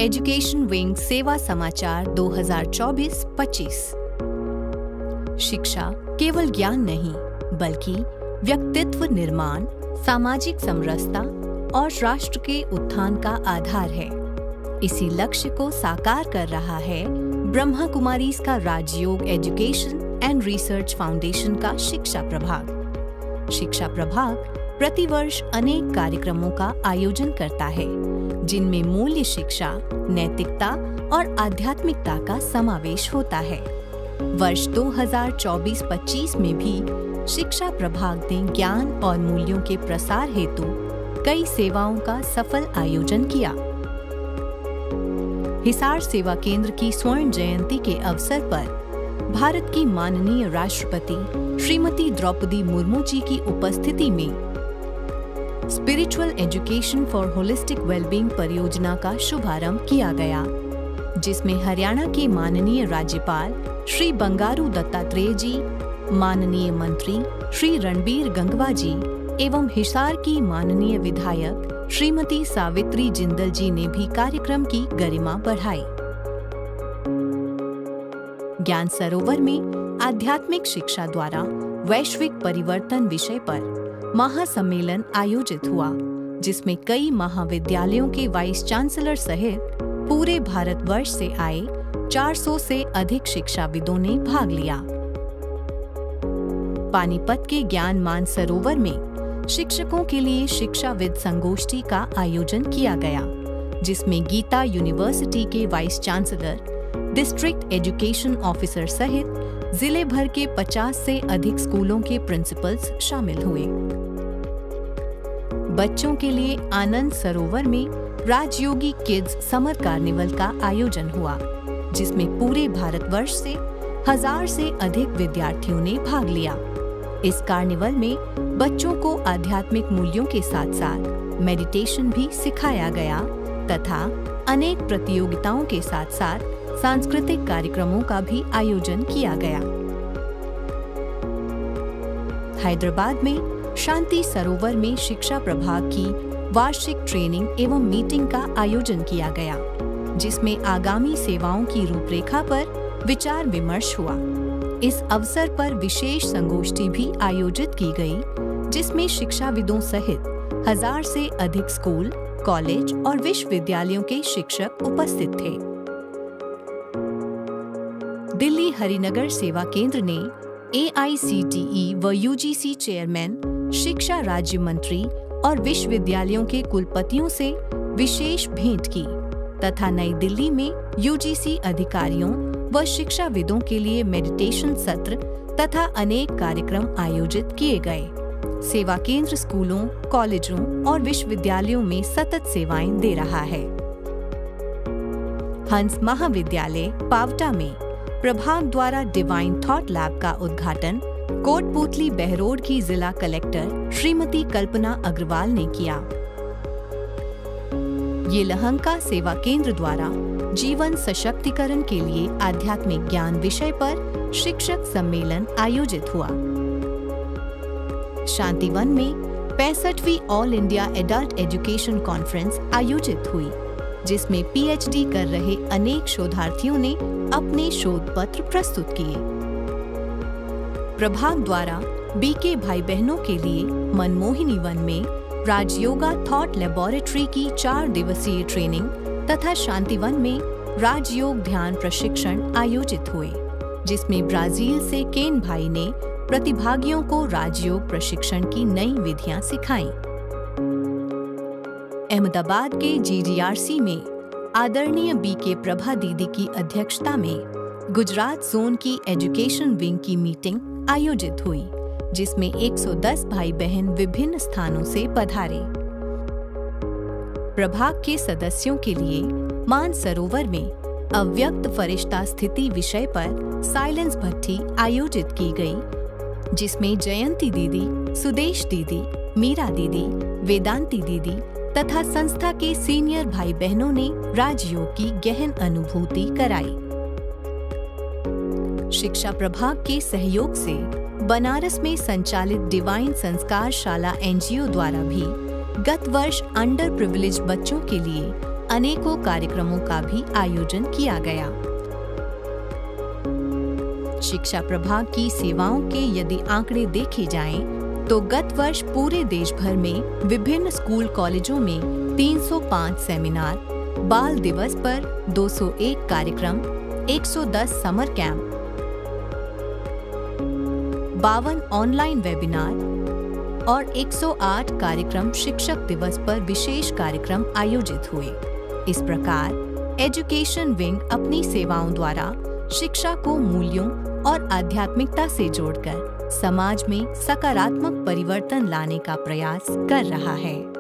Education wing सेवा समाचार 2024-25। शिक्षा केवल ज्ञान नहीं बल्कि व्यक्तित्व निर्माण, सामाजिक समरसता और राष्ट्र के उत्थान का आधार है। इसी लक्ष्य को साकार कर रहा है ब्रह्मा कुमारीज का राजयोग एजुकेशन एंड रिसर्च फाउंडेशन का शिक्षा प्रभाग। शिक्षा प्रभाग प्रतिवर्ष अनेक कार्यक्रमों का आयोजन करता है, जिनमें मूल्य शिक्षा, नैतिकता और आध्यात्मिकता का समावेश होता है। वर्ष 2024-25 में भी शिक्षा प्रभाग ने ज्ञान और मूल्यों के प्रसार हेतु कई सेवाओं का सफल आयोजन किया। हिसार सेवा केंद्र की स्वर्ण जयंती के अवसर पर भारत की माननीय राष्ट्रपति श्रीमती द्रौपदी मुर्मू जी की उपस्थिति में spiritual education for holistic wellbeing परियोजना का शुभारंभ किया गया, जिसमें हरियाणा के माननीय राज्यपाल श्री बंगारू दत्तात्रेय जी, माननीय मंत्री श्री रणबीर गंगवा जी एवं हिसार की माननीय विधायक श्रीमती सावित्री जिंदल जी ने भी कार्यक्रम की गरिमा बढ़ाई। ज्ञान सरोवर में आध्यात्मिक शिक्षा द्वारा वैश्विक परिवर्तन विषय पर महासम्मेलन आयोजित हुआ, जिसमें कई महाविद्यालयों के वाइस चांसलर सहित पूरे भारतवर्ष से आए 400 से अधिक शिक्षाविदों ने भाग लिया। पानीपत के ज्ञान मानसरोवर में शिक्षकों के लिए शिक्षाविद संगोष्ठी का आयोजन किया गया, जिसमें गीता यूनिवर्सिटी के vice chancellor, district education officer सहित जिले भर के 50 से अधिक स्कूलों के प्रिंसिपल्स शामिल हुए। बच्चों के लिए आनंद सरोवर में राजयोगी किड्स समर कार्निवल का आयोजन हुआ, जिसमें पूरे भारतवर्ष से 1000 से अधिक विद्यार्थियों ने भाग लिया। इस कार्निवल में बच्चों को आध्यात्मिक मूल्यों के साथ साथ मेडिटेशन भी सिखाया गया तथा अनेक प्रतियोगिताओं के साथ साथ सांस्कृतिक कार्यक्रमों का भी आयोजन किया गया। हैदराबाद में शांति सरोवर में शिक्षा प्रभाग की वार्षिक ट्रेनिंग एवं मीटिंग का आयोजन किया गया, जिसमें आगामी सेवाओं की रूपरेखा पर विचार विमर्श हुआ। इस अवसर पर विशेष संगोष्ठी भी आयोजित की गई, जिसमें शिक्षाविदों सहित 1000 से अधिक स्कूल, कॉलेज और विश्वविद्यालयों के शिक्षक उपस्थित थे। दिल्ली हरिनगर सेवा केंद्र ने AICTE व UGC चेयरमैन, शिक्षा राज्य मंत्री और विश्वविद्यालयों के कुलपतियों से विशेष भेंट की तथा नई दिल्ली में UGC अधिकारियों व शिक्षाविदों के लिए मेडिटेशन सत्र तथा अनेक कार्यक्रम आयोजित किए गए। सेवा केंद्र स्कूलों, कॉलेजों और विश्वविद्यालयों में सतत सेवाएं दे रहा है। हंस महाविद्यालय पावटा में प्रभाग द्वारा डिवाइन थॉट लैब का उद्घाटन कोटपूतली बहरोड की जिला कलेक्टर श्रीमती कल्पना अग्रवाल ने किया। ये लहंका सेवा केंद्र द्वारा जीवन सशक्तिकरण के लिए आध्यात्मिक ज्ञान विषय पर शिक्षक सम्मेलन आयोजित हुआ। शांतिवन में 65वीं all India adult education conference आयोजित हुई, जिसमें PhD कर रहे अनेक शोधार्थियों ने अपने शोध पत्र प्रस्तुत किए। प्रभाग द्वारा BK भाई बहनों के लिए मनमोहिनी वन में राजयोगा थॉट लेबोरेटरी की 4 दिवसीय ट्रेनिंग तथा शांतिवन में राजयोग ध्यान प्रशिक्षण आयोजित हुए, जिसमें ब्राजील से केन भाई ने प्रतिभागियों को राजयोग प्रशिक्षण की नई विधियां सिखाईं। अहमदाबाद के GGRC में आदरणीय BK प्रभा दीदी की अध्यक्षता में गुजरात जोन की एजुकेशन विंग की मीटिंग आयोजित हुई, जिसमें 110 भाई बहन विभिन्न स्थानों से पधारे। प्रभाग के सदस्यों के लिए मानसरोवर में अव्यक्त फरिश्ता स्थिति विषय पर साइलेंस भट्टी आयोजित की गई, जिसमें जयंती दीदी, सुदेश दीदी, मीरा दीदी, वेदांती दीदी तथा संस्था के सीनियर भाई बहनों ने राजयोग की गहन अनुभूति कराई। शिक्षा प्रभाग के सहयोग से बनारस में संचालित डिवाइन संस्कार शाला NGO द्वारा भी गत वर्ष अंडर प्रिविलेज बच्चों के लिए अनेकों कार्यक्रमों का भी आयोजन किया गया। शिक्षा प्रभाग की सेवाओं के यदि आंकड़े देखे जाएं, तो गत वर्ष पूरे देश भर में विभिन्न स्कूल कॉलेजों में 305 सेमिनार, बाल दिवस पर 201 कार्यक्रम, 110 समर कैंप, 52 ऑनलाइन वेबिनार और 108 कार्यक्रम शिक्षक दिवस पर विशेष कार्यक्रम आयोजित हुए। इस प्रकार एजुकेशन विंग अपनी सेवाओं द्वारा शिक्षा को मूल्यों और आध्यात्मिकता से जोड़कर समाज में सकारात्मक परिवर्तन लाने का प्रयास कर रहा है।